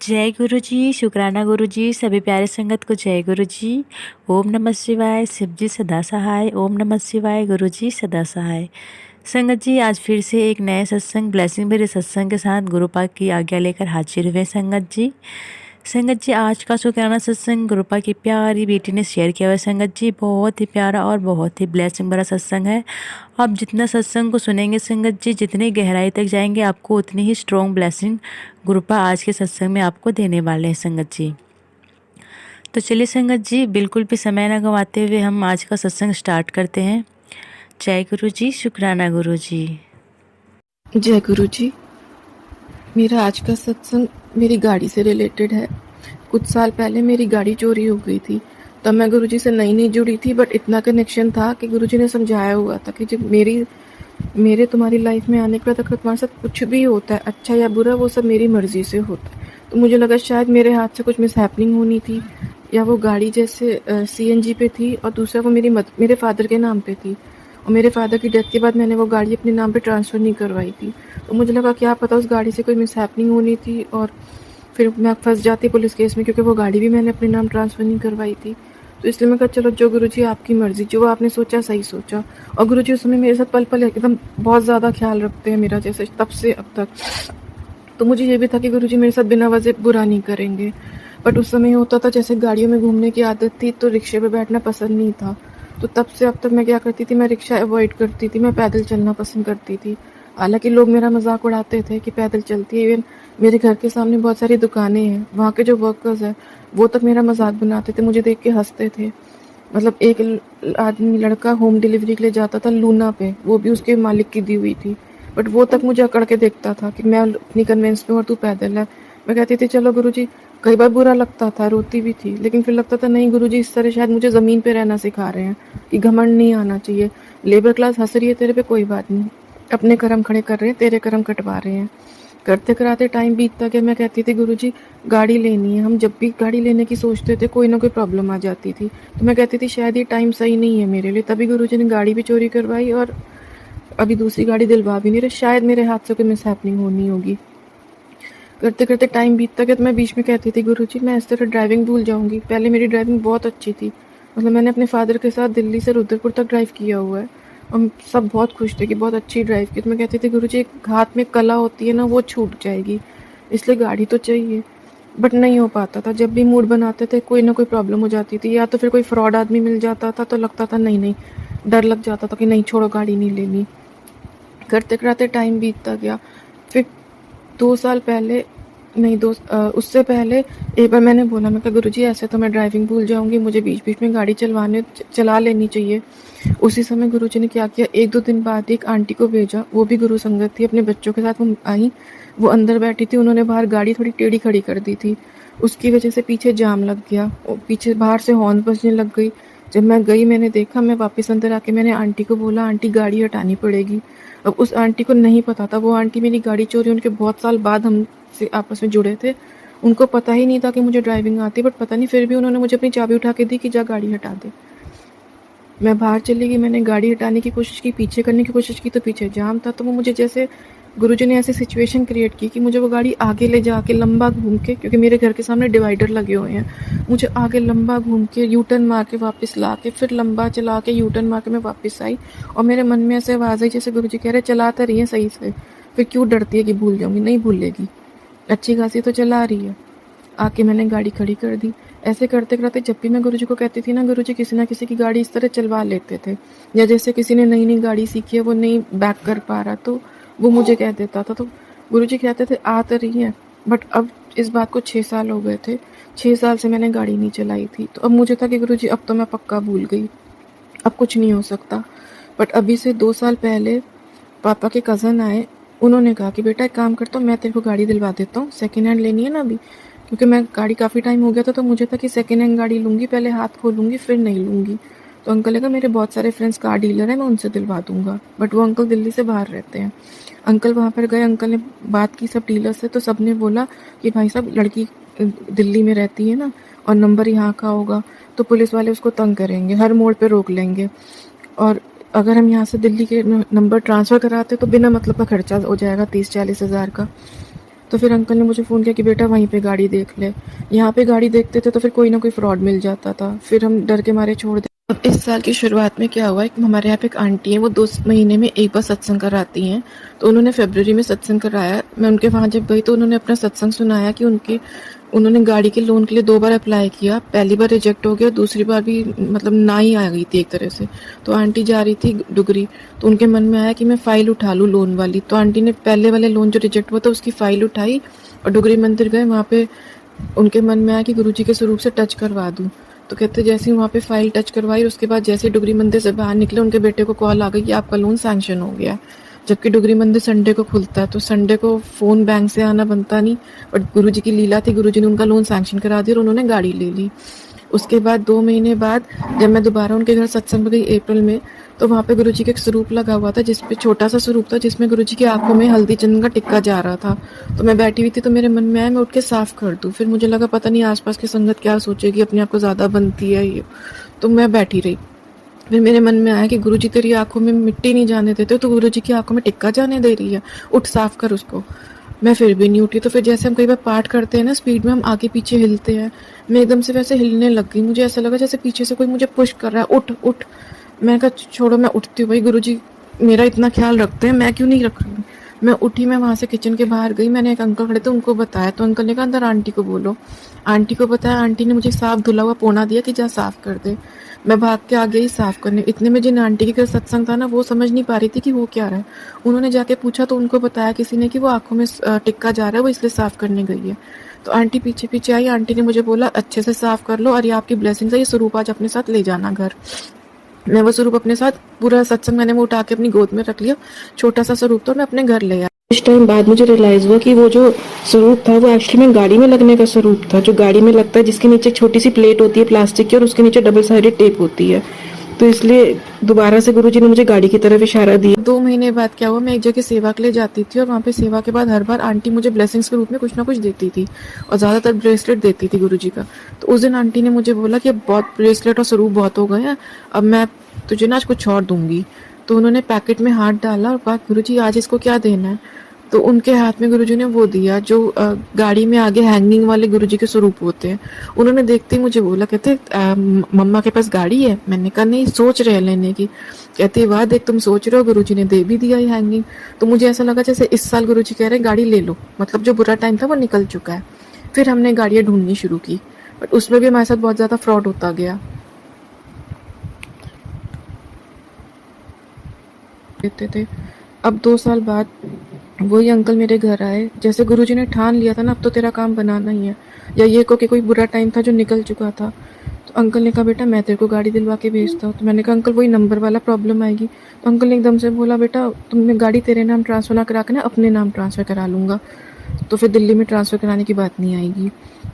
जय गुरु जी, शुक्राना गुरु जी, सभी प्यारे संगत को जय गुरु जी। ओम नमः शिवाय, शिव जी सदा सहाय। ओम नमः शिवाय, गुरु जी सदा सहाय। संगत जी, आज फिर से एक नए सत्संग, ब्लेसिंग भरे सत्संग के साथ गुरु पाक की आज्ञा लेकर हाजिर हुए संगत जी। संगत जी, आज का शुक्राना सत्संग गुरु पाक की प्यारी बेटी ने शेयर किया हुआ है। संगत जी, बहुत ही प्यारा और बहुत ही ब्लेसिंग भरा सत्संग है। आप जितना सत्संग को सुनेंगे संगत जी, जितनी गहराई तक जाएंगे, आपको उतनी ही स्ट्रॉन्ग ब्लेसिंग गुरुपा आज के सत्संग में आपको देने वाले हैं संगत जी। तो चलिए संगत जी, बिल्कुल भी समय न गंवाते हुए हम आज का सत्संग स्टार्ट करते हैं। जय गुरु जी, शुक्राना गुरु जी। जय गुरु जी। मेरा आज का सत्संग मेरी गाड़ी से रिलेटेड है। कुछ साल पहले मेरी गाड़ी चोरी हो गई थी। तब मैं गुरुजी से नई जुड़ी थी, बट इतना कनेक्शन था कि गुरुजी ने समझाया हुआ था कि जब मेरे तुम्हारी लाइफ में आने के बाद अगर तुम्हारे साथ कुछ भी होता है, अच्छा या बुरा, वो सब मेरी मर्जी से होता है। तो मुझे लगा शायद मेरे हाथ से कुछ मिसहैपनिंग होनी थी, या वो गाड़ी जैसे सीएनजी पे थी, और दूसरा वो मेरे फादर के नाम पे थी, और मेरे फादर की डेथ के बाद मैंने वो गाड़ी अपने नाम पे ट्रांसफ़र नहीं करवाई थी। तो मुझे लगा क्या पता उस गाड़ी से कोई मिसहैपनिंग होनी थी, और फिर मैं फंस जाती पुलिस केस में, क्योंकि वो गाड़ी भी मैंने अपने नाम ट्रांसफ़र नहीं करवाई थी। तो इसलिए मैं कहा चलो जो गुरुजी आपकी मर्ज़ी, जो आपने सोचा सही सोचा। और गुरुजी उस समय मेरे साथ पल पल एकदम बहुत ज़्यादा ख्याल रखते हैं मेरा, जैसे तब से अब तक। तो मुझे ये भी था कि गुरुजी मेरे साथ बिना वजह बुरा नहीं करेंगे। बट उस समय होता था, जैसे गाड़ियों में घूमने की आदत थी, तो रिक्शे पे बैठना पसंद नहीं था। तो तब से अब तक मैं क्या करती थी, मैं रिक्शा अवॉइड करती थी, मैं पैदल चलना पसंद करती थी। हालांकि लोग मेरा मजाक उड़ाते थे कि पैदल चलती है। इवन मेरे घर के सामने बहुत सारी दुकानें हैं, वहाँ के जो वर्कर्स हैं वो तक मेरा मजाक बनाते थे, मुझे देख के हंसते थे। मतलब एक आदमी लड़का होम डिलीवरी के लिए जाता था लूना पे, वो भी उसके मालिक की दी हुई थी, बट वो तक मुझे अकड़ के देखता था कि मैं इतनी कन्विंस में और तू पैदल है। मैं कहती थी चलो गुरुजी। कई बार बुरा लगता था, रोती भी थी, लेकिन फिर लगता था नहीं गुरुजी इस तरह शायद मुझे ज़मीन पे रहना सिखा रहे हैं कि घमंड नहीं आना चाहिए। लेबर क्लास हंस रही है तेरे पे, कोई बात नहीं, अपने कर्म खड़े कर रहे हैं, तेरे कर्म कटवा रहे हैं। करते कराते टाइम बीतता गया। मैं कहती थी गुरुजी गाड़ी लेनी है। हम जब भी गाड़ी लेने की सोचते थे, कोई ना कोई प्रॉब्लम आ जाती थी। तो मैं कहती थी शायद ये टाइम सही नहीं है मेरे लिए। तभी गुरुजी ने गाड़ी भी चोरी करवाई, और अभी दूसरी गाड़ी दिलवा भी नहीं रहे। शायद मेरे हाथ से कोई मिसहैपनिंग होनी होगी। करते करते टाइम बीतता गया, तो मैं बीच में कहती थी गुरुजी मैं इस तरह ड्राइविंग भूल जाऊंगी। पहले मेरी ड्राइविंग बहुत अच्छी थी, मतलब मैंने अपने फादर के साथ दिल्ली से रुद्रपुर तक ड्राइव किया हुआ है, और सब बहुत खुश थे कि बहुत अच्छी ड्राइव की। तो मैं कहती थी गुरुजी एक हाथ में कला होती है ना, वो छूट जाएगी, इसलिए गाड़ी तो चाहिए। बट नहीं हो पाता था। जब भी मूड बनाते थे कोई ना कोई प्रॉब्लम हो जाती थी, या तो फिर कोई फ्रॉड आदमी मिल जाता था, तो लगता था नहीं नहीं, डर लग जाता था कि नहीं छोड़ो गाड़ी नहीं लेनी। करते कराते टाइम बीतता गया। फिर 2 साल पहले, नहीं उससे पहले एक बार मैंने बोला, मैं कहा गुरुजी ऐसे तो मैं ड्राइविंग भूल जाऊंगी, मुझे बीच बीच में गाड़ी चला लेनी चाहिए। उसी समय गुरुजी ने क्या किया, 1-2 दिन बाद एक आंटी को भेजा, वो भी गुरु संगत थी, अपने बच्चों के साथ वो आई। वो अंदर बैठी थी, उन्होंने बाहर गाड़ी थोड़ी टेढ़ी खड़ी कर दी थी, उसकी वजह से पीछे जाम लग गया, पीछे बाहर से हॉर्न बजने लग गई। जब मैं गई, मैंने देखा, मैं वापस अंदर आके मैंने आंटी को बोला आंटी गाड़ी हटानी पड़ेगी। अब उस आंटी को नहीं पता था, वो आंटी मेरी गाड़ी चोरी उनके बहुत साल बाद हमसे आपस में जुड़े थे, उनको पता ही नहीं था कि मुझे ड्राइविंग आती, बट पता नहीं फिर भी उन्होंने मुझे अपनी चाबी उठा के दी कि जा गाड़ी हटा दे। मैं बाहर चली गई, मैंने गाड़ी हटाने की कोशिश की, पीछे करने की कोशिश की, तो पीछे जाम था। तो वो मुझे जैसे गुरुजी ने ऐसी सिचुएशन क्रिएट की कि मुझे वो गाड़ी आगे ले जाके लंबा घूम के, क्योंकि मेरे घर के सामने डिवाइडर लगे हुए हैं, मुझे आगे लंबा घूम के यू टर्न मार के वापस ला के, फिर लंबा चला के यू टर्न मार के मैं वापस आई। और मेरे मन में ऐसे आवाज़ आई जैसे गुरुजी कह रहे चला तो रही है सही से, फिर क्यों डरती है कि भूल जाऊँगी। नहीं भूलेगी, अच्छी खासी तो चला रही है। आके मैंने गाड़ी खड़ी कर दी। ऐसे करते करते जब भी मैं गुरुजी को कहती थी ना, गुरुजी किसी ना किसी की गाड़ी इस तरह चलवा लेते थे, या जैसे किसी ने नई नई गाड़ी सीखी है, वो नहीं बैक कर पा रहा, तो वो मुझे कह देता था। तो गुरुजी कहते थे आ तो रही है। बट अब इस बात को 6 साल हो गए थे, 6 साल से मैंने गाड़ी नहीं चलाई थी। तो अब मुझे था कि गुरुजी अब तो मैं पक्का भूल गई, अब कुछ नहीं हो सकता। बट अभी से 2 साल पहले पापा के कज़न आए, उन्होंने कहा कि बेटा एक काम करता हूँ, मैं तेरे को गाड़ी दिलवा देता हूँ, सेकेंड हैंड लेनी है ना अभी, क्योंकि मैं गाड़ी काफ़ी टाइम हो गया था, तो मुझे था कि सेकेंड हैंड गाड़ी लूँगी, पहले हाथ खोलूँगी फिर नहीं लूँगी। तो अंकल ने कहा मेरे बहुत सारे फ्रेंड्स कार डीलर हैं, मैं उनसे दिलवा दूँगा। बट वो अंकल दिल्ली से बाहर रहते हैं। अंकल वहाँ पर गए, अंकल ने बात की सब डीलर से, तो सब ने बोला कि भाई साहब लड़की दिल्ली में रहती है ना, और नंबर यहाँ का होगा, तो पुलिस वाले उसको तंग करेंगे, हर मोड़ पर रोक लेंगे, और अगर हम यहाँ से दिल्ली के नंबर ट्रांसफ़र कराते तो बिना मतलब का खर्चा हो जाएगा 30-40 हज़ार का। तो तो फिर अंकल ने मुझे फ़ोन किया कि बेटा वहीं पे गाड़ी देख ले। यहाँ पे गाड़ी देखते थे तो फिर कोई ना कोई फ्रॉड मिल जाता था, फिर हम डर के मारे छोड़ दे। अब इस साल की शुरुआत में क्या हुआ, एक हमारे यहाँ पे एक आंटी है, वो 2 महीने में एक बार सत्संग कराती हैं। तो उन्होंने फरवरी में सत्संग कराया। मैं उनके वहाँ जब गई तो उन्होंने अपना सत्संग सुनाया कि उन्होंने गाड़ी के लोन के लिए 2 बार अप्लाई किया। पहली बार रिजेक्ट हो गया, दूसरी बार भी मतलब ना ही आ गई थी एक तरह से। तो आंटी जा रही थी डुगरी, तो उनके मन में आया कि मैं फ़ाइल उठा लूँ लोन वाली। तो आंटी ने पहले वाले लोन जो रिजेक्ट हुआ था उसकी फ़ाइल उठाई और डुगरी मंदिर गए। वहाँ पे उनके मन में आया कि गुरुजी के स्वरूप से टच करवा दूँ। तो कहते जैसे ही वहाँ पे फ़ाइल टच करवाई, उसके बाद जैसे ही डुगरी मंदिर से बाहर निकले, उनके बेटे को कॉल आ गई कि आपका लोन सैंक्शन हो गया। जबकि डुगरी मंदिर संडे को खुलता है, तो संडे को फ़ोन बैंक से आना बनता नहीं, बट गुरुजी की लीला थी, गुरुजी ने उनका लोन सैंक्शन करा दिया और उन्होंने गाड़ी ले ली। उसके बाद 2 महीने बाद जब मैं दोबारा उनके घर सत्संग में गई अप्रैल में, तो वहाँ पे गुरुजी का एक स्वरूप लगा हुआ था, जिसपे छोटा सा स्वरूप था, जिसमें गुरुजी की आंखों में हल्दी चंदन का टिक्का जा रहा था। तो मैं बैठी हुई थी, तो मेरे मन में आया मैं उठ के साफ कर दूँ। फिर मुझे लगा पता नहीं आसपास की संगत क्या सोचेगी, अपने आप को ज़्यादा बनती है ये, तो मैं बैठी रही। फिर मेरे मन में आया कि गुरुजी तेरी आंखों में मिट्टी नहीं जाने देते, तो गुरुजी की आंखों में टिक्का जाने दे रही है, उठ साफ कर उसको। मैं फिर भी नहीं उठी। तो फिर जैसे हम कई बार पाठ करते हैं ना, स्पीड में हम आगे पीछे हिलते हैं, मैं एकदम से वैसे हिलने लग गई। मुझे ऐसा लगा जैसे पीछे से कोई मुझे पुश कर रहा है, उठ उठ। मैं कहा छोड़ो, मैं उठती हूँ, भाई गुरुजी मेरा इतना ख्याल रखते हैं, मैं क्यों नहीं रख रही हूँ। मैं उठी, मैं वहाँ से किचन के बाहर गई, मैंने एक अंकल खड़े थे उनको बताया, तो अंकल ने कहा अंदर आंटी को बोलो। आंटी को बताया, आंटी ने मुझे साफ धुला हुआ पोना दिया कि जा साफ कर दे। मैं भाग के आ गई साफ करने। इतने में जिन आंटी के घर सत्संग था ना, वो समझ नहीं पा रही थी कि वो क्या रहा है। उन्होंने जाके पूछा तो उनको बताया किसी ने कि वो आंखों में टिक्का जा रहा है, वो इसलिए साफ करने गई है। तो आंटी पीछे पीछे आई, आंटी ने मुझे बोला अच्छे से साफ कर लो और ये आपकी ब्लेसिंग है, ये स्वरूप आज अपने साथ ले जाना घर। मैं वो स्वरूप अपने साथ पूरा सत्संग मैंने वो उठा के अपनी गोद में रख लिया, छोटा सा स्वरूप था, और मैं अपने घर ले आई। कुछ टाइम बाद मुझे रियलाइज हुआ कि वो जो स्वरूप था वो एक्चुअली में गाड़ी में लगने का स्वरूप था, जो गाड़ी में लगता है, जिसके नीचे एक छोटी सी प्लेट होती है प्लास्टिक की और उसके नीचे डबल साइडेड टेप होती है। तो इसलिए दोबारा से गुरुजी ने मुझे गाड़ी की तरफ इशारा दिया। 2 महीने बाद क्या हुआ, मैं एक जगह सेवा के लिए जाती थी और वहाँ पे सेवा के बाद हर बार आंटी मुझे ब्लेसिंग्स के रूप में कुछ ना कुछ देती थी और ज़्यादातर ब्रेसलेट देती थी गुरुजी का। तो उस दिन आंटी ने मुझे बोला कि अब बहुत ब्रेसलेट और स्वरूप बहुत हो गए हैं, अब मैं तुझे ना आज कुछ और दूंगी। तो उन्होंने पैकेट में हाथ डाला और कहा गुरुजी आज इसको क्या देना है। तो उनके हाथ में गुरुजी ने वो दिया जो गाड़ी में आगे हैंगिंग वाले गुरुजी के स्वरूप होते हैं। उन्होंने देखते ही मुझे बोला, कहते मम्मा के पास गाड़ी है। मैंने कहा नहीं, सोच रहे हैं लेने की। कहते वाह देख तुम सोच रहे हो, गुरुजी ने दे भी दिया ये हैंगिंग। तो मुझे ऐसा लगा जैसे इस साल गुरुजी कह रहे हैं गाड़ी ले लो, मतलब जो बुरा टाइम था वो निकल चुका है। फिर हमने गाड़ियाँ ढूंढनी शुरू की, बट उसमें भी हमारे साथ बहुत ज़्यादा फ्रॉड होता गया। देते थे। अब 2 साल बाद वही अंकल मेरे घर आए। जैसे गुरुजी ने ठान लिया था ना, अब तो तेरा काम बनाना ही है, या ये को कि कोई बुरा टाइम था जो निकल चुका था। तो अंकल ने कहा बेटा मैं तेरे को गाड़ी दिलवा के भेजता हूँ। तो मैंने कहा अंकल वही नंबर वाला प्रॉब्लम आएगी। तो अंकल ने एकदम से बोला बेटा तुमने गाड़ी तेरे नाम ट्रांसफ़र ना करा के ना अपने नाम ट्रांसफ़र करा लूँगा, तो फिर दिल्ली में ट्रांसफ़र कराने की बात नहीं आएगी।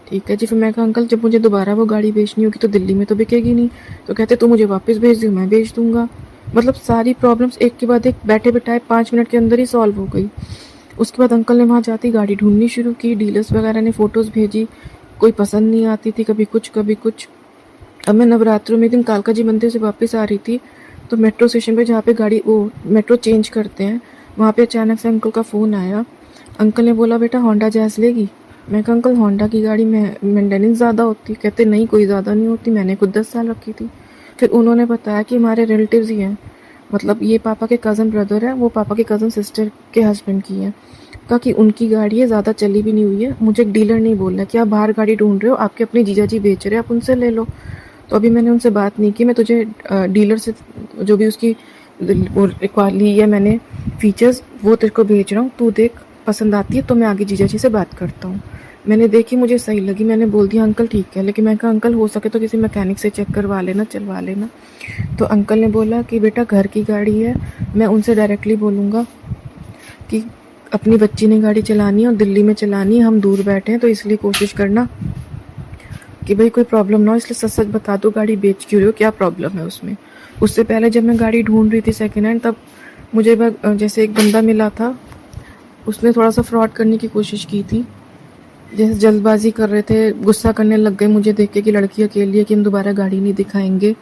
ठीक है जी। फिर मैं कहा अंकल जब मुझे दोबारा वो गाड़ी बेचनी होगी तो दिल्ली में तो बिकेगी नहीं। तो कहते तू मुझे वापस भेज दियो, मैं बेच दूँगा। मतलब सारी प्रॉब्लम्स एक के बाद एक बैठे बिठाए 5 मिनट के अंदर ही सॉल्व हो गई। उसके बाद अंकल ने वहाँ जाती गाड़ी ढूंढनी शुरू की, डीलर्स वगैरह ने फ़ोटोज़ भेजी, कोई पसंद नहीं आती थी, कभी कुछ कभी कुछ। अब मैं नवरात्रों में एक दिन कालका जी मंदिर से वापस आ रही थी, तो मेट्रो स्टेशन पे जहाँ पे गाड़ी वो मेट्रो चेंज करते हैं, वहाँ पे अचानक से अंकल का फ़ोन आया। अंकल ने बोला बेटा होंडा जैज़ लेगी। मैं कहा अंकल होंडा की गाड़ी में मेंटेनेंस ज़्यादा होती। कहते नहीं कोई ज़्यादा नहीं होती, मैंने खुद 10 साल रखी थी। फिर उन्होंने बताया कि हमारे रिलेटिव्स ही हैं, मतलब ये पापा के कज़न ब्रदर है, वो पापा के कज़न सिस्टर के हस्बैंड की है। कहा कि उनकी गाड़ी है, ज़्यादा चली भी नहीं हुई है, मुझे एक डीलर नहीं बोलना कि आप बाहर गाड़ी ढूंढ रहे हो, आपके अपने जीजा जी बेच रहे हैं, आप उनसे ले लो। तो अभी मैंने उनसे बात नहीं की, मैं तुझे डीलर से जो भी उसकी ली है मैंने फीचर्स वो तेरे को भेज रहा हूँ, तू देख पसंद आती है तो मैं आगे जीजा जी से बात करता हूँ। मैंने देखी, मुझे सही लगी, मैंने बोल दिया अंकल ठीक है। लेकिन मैं कहा अंकल हो सके तो किसी मैकेनिक से चेक करवा लेना, चलवा लेना। तो अंकल ने बोला कि बेटा घर की गाड़ी है, मैं उनसे डायरेक्टली बोलूँगा कि अपनी बच्ची ने गाड़ी चलानी है और दिल्ली में चलानी है, हम दूर बैठे हैं, तो इसलिए कोशिश करना कि भाई कोई प्रॉब्लम ना हो, इसलिए सच सच बता दो गाड़ी बेच क्यों रहे हो, क्या प्रॉब्लम है उसमें। उससे पहले जब मैं गाड़ी ढूंढ रही थी सेकेंड हैंड, तब मुझे जैसे एक बंदा मिला था, उसने थोड़ा सा फ्रॉड करने की कोशिश की थी। जैसे जल्दबाजी कर रहे थे, गुस्सा करने लग गए मुझे देख के कि लड़की अकेली है, कि हम दोबारा गाड़ी नहीं दिखाएंगे।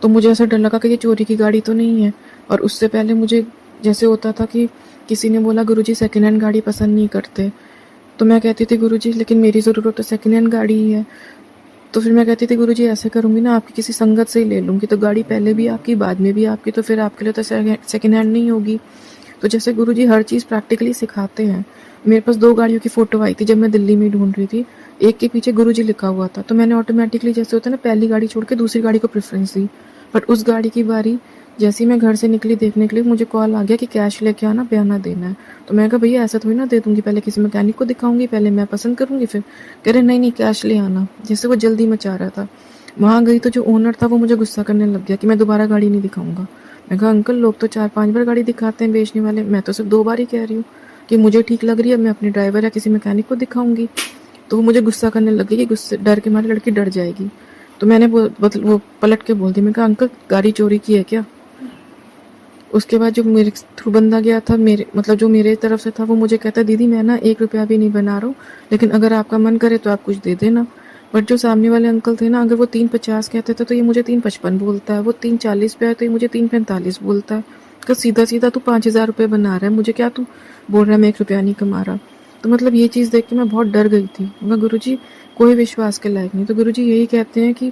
तो मुझे ऐसा डर लगा कि ये चोरी की गाड़ी तो नहीं है। और उससे पहले मुझे जैसे होता था कि किसी ने बोला गुरुजी सेकेंड हैंड गाड़ी पसंद नहीं करते, तो मैं कहती थी गुरुजी लेकिन मेरी ज़रूरत तो सेकंड हैंड गाड़ी ही है। तो फिर मैं कहती थी गुरुजी ऐसे करूँगी ना, आपकी किसी संगत से ही ले लूँगी, तो गाड़ी पहले भी आपकी बाद में भी आपकी, तो फिर आपके लिए तो सेकंड हैंड नहीं होगी। तो जैसे गुरुजी हर चीज़ प्रैक्टिकली सिखाते हैं। मेरे पास 2 गाड़ियों की फ़ोटो आई थी जब मैं दिल्ली में ढूँढ रही थी। एक के पीछे गुरुजी लिखा हुआ था, तो मैंने ऑटोमेटिकली जैसे होता है ना पहली गाड़ी छोड़ के दूसरी गाड़ी को प्रेफ़रेंस दी। बट उस गाड़ी की बारी जैसे ही मैं घर से निकली देखने के लिए, मुझे कॉल आ गया कि कैश लेके आना, बयाना देना है। तो मैंने कहा भैया ऐसा थोड़ी ना दे दूँगी, पहले किसी मैकेनिक को दिखाऊँगी, पहले मैं पसंद करूँगी फिर। कह रहे नहीं कैश ले आना। जैसे वो जल्दी मचा रहा था। वहाँ गई तो जो ओनर था वो मुझे गुस्सा करने लग गया कि मैं दोबारा गाड़ी नहीं दिखाऊँगा। मैंने कहा अंकल लोग तो 4-5 बार गाड़ी दिखाते हैं बेचने वाले, मैं तो सिर्फ 2 बार ही कह रही हूँ कि मुझे ठीक लग रही है, मैं अपने ड्राइवर या किसी मैकेनिक को दिखाऊँगी। तो वो मुझे गुस्सा करने लग गई कि गुस्से डर के मारे लड़की डर जाएगी। तो मैंने वो पलट के बोल दिया, मैंने कहा अंकल गाड़ी चोरी की है क्या? उसके बाद जो मेरे थ्रू बंदा गया था, जो मेरे तरफ से था, वो मुझे कहता दीदी मैं ना 1 रुपया भी नहीं बना रहा हूँ, लेकिन अगर आपका मन करे तो आप कुछ दे देना। बट जो सामने वाले अंकल थे ना, अगर वो 3.50 कहते थे तो ये मुझे 3.55 बोलता है, वो 3.40 पे आए तो ये मुझे 3.45 बोलता है। तो सीधा सीधा तू 5,000 रुपये बना रहा है, मुझे क्या तू बोल रहा है मैं 1 रुपया नहीं कमा रहा। तो मतलब ये चीज़ देख के मैं बहुत डर गई थी। मगर गुरुजी कोई विश्वास के लायक नहीं। तो गुरुजी यही कहते हैं कि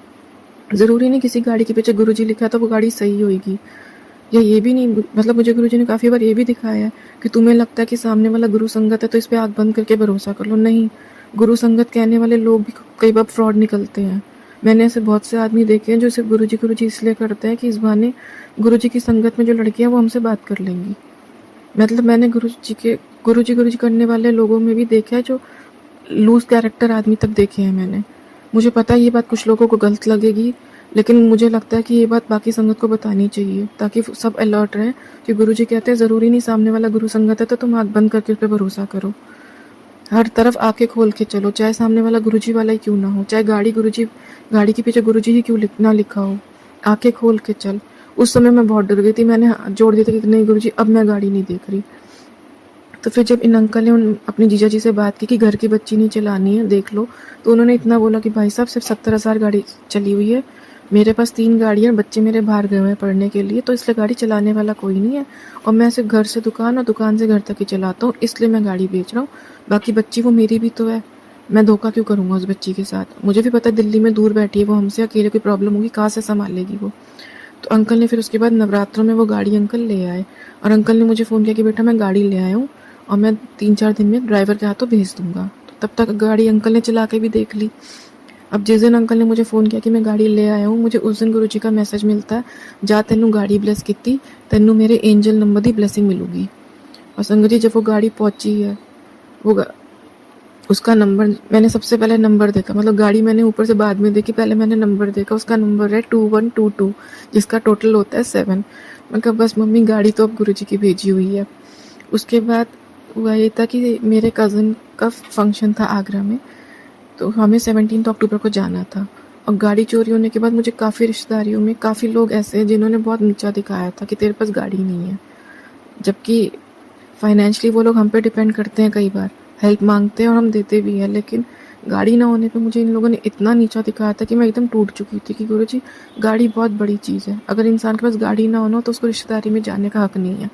ज़रूरी नहीं किसी गाड़ी के पीछे गुरुजी लिखा तो वो गाड़ी सही होगी, या ये भी नहीं, मतलब मुझे गुरुजी ने काफ़ी बार ये भी दिखाया है कि तुम्हें लगता है कि सामने वाला गुरु संगत है तो इस पे आँख बंद करके भरोसा कर लो। नहीं, गुरु संगत कहने वाले लोग भी कई बार फ्रॉड निकलते हैं। मैंने ऐसे बहुत से आदमी देखे हैं जो सिर्फ गुरुजी इसलिए करते हैं कि इस बहाने गुरुजी की संगत में जो लड़कियां वो हमसे बात कर लेंगी। मतलब मैंने गुरुजी करने वाले लोगों में भी देखा है जो लूज कैरेक्टर आदमी तक देखे हैं मैंने। मुझे पता है ये बात कुछ लोगों को गलत लगेगी, लेकिन मुझे लगता है कि ये बात बाकी संगत को बतानी चाहिए ताकि सब अलर्ट रहें कि गुरुजी कहते हैं ज़रूरी नहीं सामने वाला गुरु संगत है तो तुम आँख बंद करके उस पर भरोसा करो। हर तरफ आंखें खोल के चलो, चाहे सामने वाला गुरुजी वाला ही क्यों ना हो, चाहे गाड़ी के पीछे गुरुजी ही क्यों ना लिखा हो, आंखें खोल के चल। उस समय मैं बहुत डर गई थी, मैंने हाथ जोड़ दिया था कि नहीं गुरुजी अब मैं गाड़ी नहीं देख रही। तो फिर जब इन अंकल ने अपनी जीजा जी से बात की कि घर की बच्ची नहीं चलानी है देख लो, तो उन्होंने इतना बोला कि भाई साहब सिर्फ 70,000 गाड़ी चली हुई है, मेरे पास 3 गाड़ियाँ, बच्चे मेरे बाहर गए हुए हैं पढ़ने के लिए, तो इसलिए गाड़ी चलाने वाला कोई नहीं है और मैं सिर्फ घर से दुकान और दुकान से घर तक ही चलाता हूँ, इसलिए मैं गाड़ी बेच रहा हूँ। बाकी बच्ची वो मेरी भी तो है, मैं धोखा क्यों करूँगा उस बच्ची के साथ। मुझे भी पता है दिल्ली में दूर बैठी है वो, हमसे अकेले कोई प्रॉब्लम होगी कहाँ से संभाल लेगी वो। तो अंकल ने फिर उसके बाद नवरात्रों में वो गाड़ी अंकल ले आए और अंकल ने मुझे फ़ोन किया कि बेटा मैं गाड़ी ले आया हूँ और मैं 3-4 दिन में ड्राइवर के हाथों भेज दूँगा। तो तब तक गाड़ी अंकल ने चला के भी देख ली। अब जिस दिन अंकल ने मुझे फ़ोन किया कि मैं गाड़ी ले आया हूँ, मुझे उस दिन गुरुजी का मैसेज मिलता है, जा तेनू गाड़ी ब्लेस की, तेनू मेरे एंजल नंबर की ब्लेसिंग मिलूगी। और संगत जी जब वो गाड़ी पहुँची है, उसका नंबर मैंने सबसे पहले नंबर देखा, मतलब गाड़ी मैंने ऊपर से बाद में देखी, पहले मैंने नंबर देखा, उसका नंबर है 2122 जिसका टोटल होता है 7। मैं कहा बस मम्मी गाड़ी तो अब गुरुजी की भेजी हुई है। उसके बाद हुआ ये था कि मेरे कज़न का फंक्शन था आगरा में, तो हमें 17 अक्टूबर को जाना था और गाड़ी चोरी होने के बाद मुझे काफ़ी रिश्तेदारियों में काफ़ी लोग ऐसे हैं जिन्होंने बहुत नीचा दिखाया था कि तेरे पास गाड़ी नहीं है, जबकि फाइनेंशियली वो लोग हम पे डिपेंड करते हैं, कई बार हेल्प मांगते हैं और हम देते भी हैं, लेकिन गाड़ी ना होने पे मुझे इन लोगों ने इतना नीचा दिखाया था कि मैं एकदम टूट चुकी थी कि गुरुजी गाड़ी बहुत बड़ी चीज़ है, अगर इंसान के पास गाड़ी ना हो तो उसको रिश्तेदारी में जाने का हक नहीं है,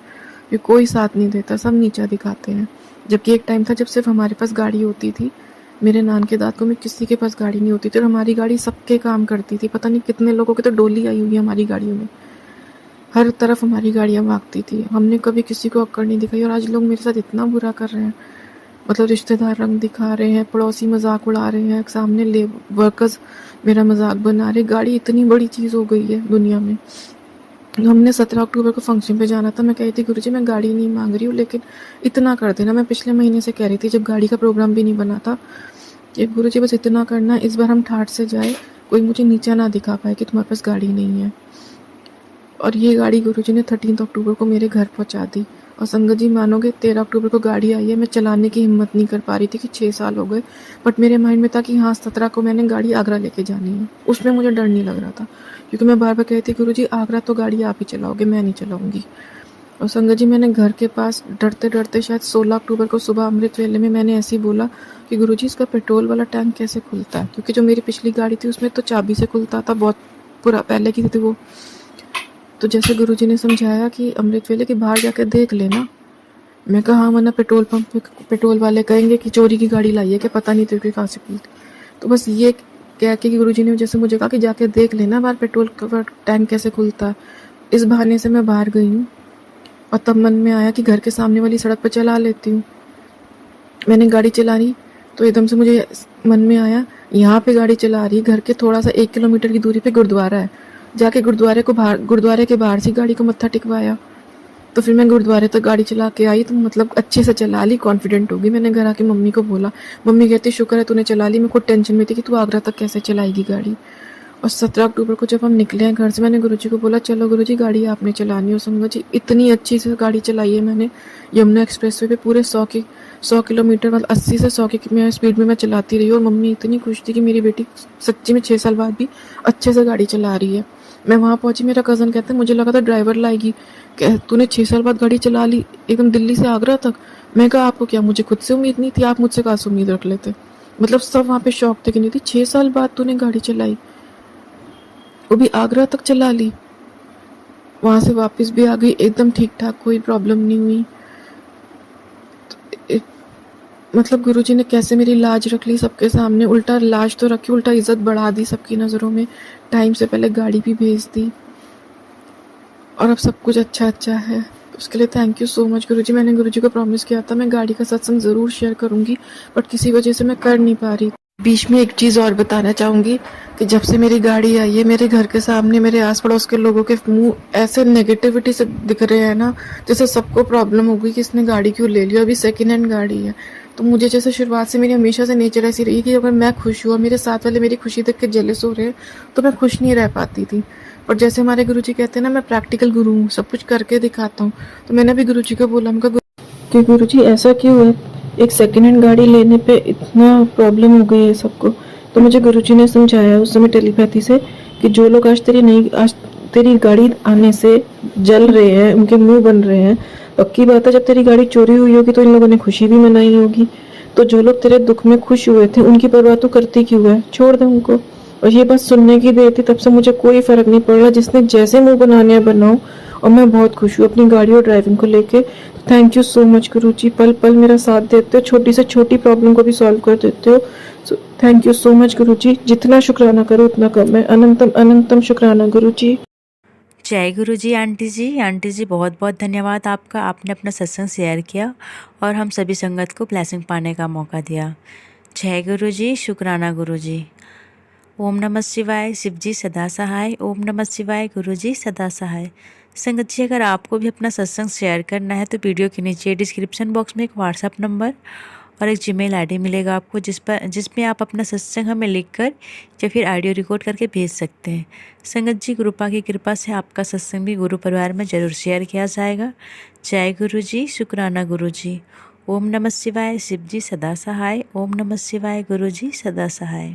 ये कोई साथ नहीं देता, सब नीचा दिखाते हैं। जबकि एक टाइम था जब सिर्फ हमारे पास गाड़ी होती थी, मेरे नान के दांत को में किसी के पास गाड़ी नहीं होती थी और हमारी गाड़ी सबके काम करती थी। पता नहीं कितने लोगों की तो डोली आई हुई है हमारी गाड़ियों में, हर तरफ हमारी गाड़ियाँ भागती थी, हमने कभी किसी को अक्कड़ नहीं दिखाई। और आज लोग मेरे साथ इतना बुरा कर रहे हैं, मतलब रिश्तेदार रंग दिखा रहे हैं, पड़ोसी मजाक उड़ा रहे हैं, सामने वर्कर्स मेरा मजाक बना रहे। गाड़ी इतनी बड़ी चीज़ हो गई है दुनिया में। हमने 17 अक्टूबर को फंक्शन पे जाना था, मैं कही थी गुरुजी मैं गाड़ी नहीं मांग रही हूँ, लेकिन इतना कर देना। मैं पिछले महीने से कह रही थी जब गाड़ी का प्रोग्राम भी नहीं बना था कि गुरुजी बस इतना करना, इस बार हम ठाठ से जाए, कोई मुझे नीचा ना दिखा पाए कि तुम्हारे पास गाड़ी नहीं है। और ये गाड़ी गुरुजी ने 13 अक्टूबर को मेरे घर पहुँचा दी। और संगत जी मानोगे 13 अक्टूबर को गाड़ी आई है, मैं चलाने की हिम्मत नहीं कर पा रही थी कि 6 साल हो गए, बट मेरे माइंड में था कि हाँ 17 को मैंने गाड़ी आगरा लेके जानी है। उसमें मुझे डर नहीं लग रहा था क्योंकि मैं बार बार कहती गुरुजी आगरा तो गाड़ी आप ही चलाओगे, मैं नहीं चलाऊंगी। और संगत जी मैंने घर के पास डरते डरते शायद 16 अक्टूबर को सुबह अमृत वेले में मैंने ऐसे ही बोला कि गुरुजी इसका पेट्रोल वाला टैंक कैसे खुलता है, क्योंकि जो मेरी पिछली गाड़ी थी उसमें तो चाबी से खुलता था, बहुत पूरा पहले की थी वो। तो जैसे गुरुजी ने समझाया कि अमृत वेले के बाहर जाकर देख लेना, मैं कहा हाँ, वरना पेट्रोल पंप पे पेट्रोल वाले कहेंगे कि चोरी की गाड़ी लाई है, कि पता नहीं तेरे को कहाँ से खुलती। तो बस ये कह के कि गुरुजी ने जैसे मुझे कहा कि जाके देख लेना बाहर पेट्रोल का टैंक कैसे खुलता है। इस बहाने से मैं बाहर गई हूँ और तब मन में आया कि घर के सामने वाली सड़क पर चला लेती हूँ। मैंने गाड़ी चला रही तो एकदम से मुझे मन में आया, यहाँ पे गाड़ी चला रही, घर के थोड़ा सा 1 किलोमीटर की दूरी पे गुरुद्वारा है। जाके गुरुद्वारे के बाहर से गाड़ी को मत्था टिकवाया। तो फिर मैं गुरुद्वारे तक गाड़ी चला के आई, तो मतलब अच्छे से चला ली, कॉन्फिडेंट होगी। मैंने घर आके मम्मी को बोला, मम्मी कहती शुक्र है तूने चला ली, मेरे को टेंशन में थी कि तू आगरा तक कैसे चलाएगी गाड़ी। और 17 अक्टूबर को जब हम निकले हैं घर से, मैंने गुरुजी को बोला चलो गुरुजी गाड़ी आपने चलानी हो। संगत जी इतनी अच्छी से गाड़ी चलाई है मैंने यमुना एक्सप्रेसवे पे पूरे 100 किलोमीटर, मतलब 80 से 100 की मैं स्पीड में मैं चलाती रही। और मम्मी इतनी खुश थी कि मेरी बेटी सच्ची में 6 साल बाद भी अच्छे से गाड़ी चला रही है। मैं वहाँ पहुंची, मेरा कज़न कहता है मुझे लगा था ड्राइवर लाएगी, तूने 6 साल बाद गाड़ी चला ली एकदम दिल्ली से आगरा तक। मैं कहा आपको क्या, मुझे खुद से उम्मीद नहीं थी, आप मुझसे कहाँ से उम्मीद रख लेते। मतलब सब वहाँ पे शौक थे कि नहीं थी 6 साल बाद तूने गाड़ी चलाई, वो भी आगरा तक चला ली। वहाँ से वापस भी आ गई एकदम ठीक ठाक, कोई प्रॉब्लम नहीं हुई। तो मतलब गुरुजी ने कैसे मेरी लाज रख ली सबके सामने, उल्टा लाज तो रखी, उल्टा इज्जत बढ़ा दी सबकी नज़रों में। टाइम से पहले गाड़ी भी भेज दी और अब सब कुछ अच्छा अच्छा है। उसके लिए थैंक यू सो मच गुरुजी। मैंने गुरुजी को प्रॉमिस किया था मैं गाड़ी का सत्संग ज़रूर शेयर करूँगी, बट किसी वजह से मैं कर नहीं पा रही। बीच में एक चीज़ और बताना चाहूँगी कि जब से मेरी गाड़ी आई है, मेरे घर के सामने मेरे आस पड़ोस के लोगों के मुंह ऐसे नेगेटिविटी से दिख रहे हैं ना, जैसे सबको प्रॉब्लम हो गई कि इसने गाड़ी क्यों ले लिया, अभी सेकेंड हैंड गाड़ी है। तो मुझे जैसे शुरुआत से मेरी हमेशा से नेचर ऐसी रही कि अगर मैं खुश हूँ और मेरे साथ वाले मेरी खुशी देख के जेलस हो रहे हैं तो मैं खुश नहीं रह पाती थी। और जैसे हमारे गुरुजी कहते हैं ना, मैं प्रैक्टिकल गुरु हूँ, सब कुछ करके दिखाता हूँ। तो मैंने भी गुरुजी को बोला, मैं कि गुरुजी ऐसा क्यों है, एक सेकेंड हैंड गाड़ी लेने पे इतना प्रॉब्लम हो गई है सबको। तो मुझे गुरुजी ने समझाया उस समय टेलीपैथी से कि जो लोग आज तेरी गाड़ी आने से जल रहे हैं, उनके मुंह बन रहे हैं, पक्की बात है जब तेरी गाड़ी चोरी हुई होगी तो इन लोगों ने खुशी भी मनाई होगी। तो जो लोग तेरे दुख में खुश हुए थे उनकी परवाह तो करती क्यों है, छोड़ दे उनको। और ये बात सुनने की देर थी, तब से मुझे कोई फर्क नहीं पड़ रहा, जिसने जैसे मुंह बनाने हैं बनाओ। और मैं बहुत खुश हूँ अपनी गाड़ी और ड्राइविंग को लेके। थैंक यू सो मच गुरुजी, पल पल मेरा साथ देते हो, छोटी से छोटी प्रॉब्लम को भी सॉल्व कर देते हो। So thank you so much Guruji, जितना शुक्राना करो उतना कम है। अनंतम अनंतम शुक्राना गुरुजी। जय गुरु जी। आंटी जी बहुत बहुत धन्यवाद आपका, आपने अपना सत्संग शेयर किया और हम सभी संगत को ब्लेसिंग पाने का मौका दिया। जय गुरु जी, शुक्राना गुरु जी। ओम नमः शिवाय, शिव जी सदा सहाय। ओम नमः शिवाय, गुरु जी सदा सहाय। संगत जी अगर आपको भी अपना सत्संग शेयर करना है तो वीडियो के नीचे डिस्क्रिप्शन बॉक्स में एक व्हाट्सएप नंबर और एक जीमेल आईडी मिलेगा आपको, जिसमें आप अपना सत्संग हमें लिखकर या फिर ऑडियो रिकॉर्ड करके भेज सकते हैं। संगत जी गुरुपा की कृपा से आपका सत्संग भी गुरु परिवार में जरूर शेयर किया जाएगा। जय गुरु जी, शुक्राना गुरु जी। ओम नमः शिवाय, शिव जी सदा सहाय। ओम नमः शिवाय, गुरु जी सदा सहाय।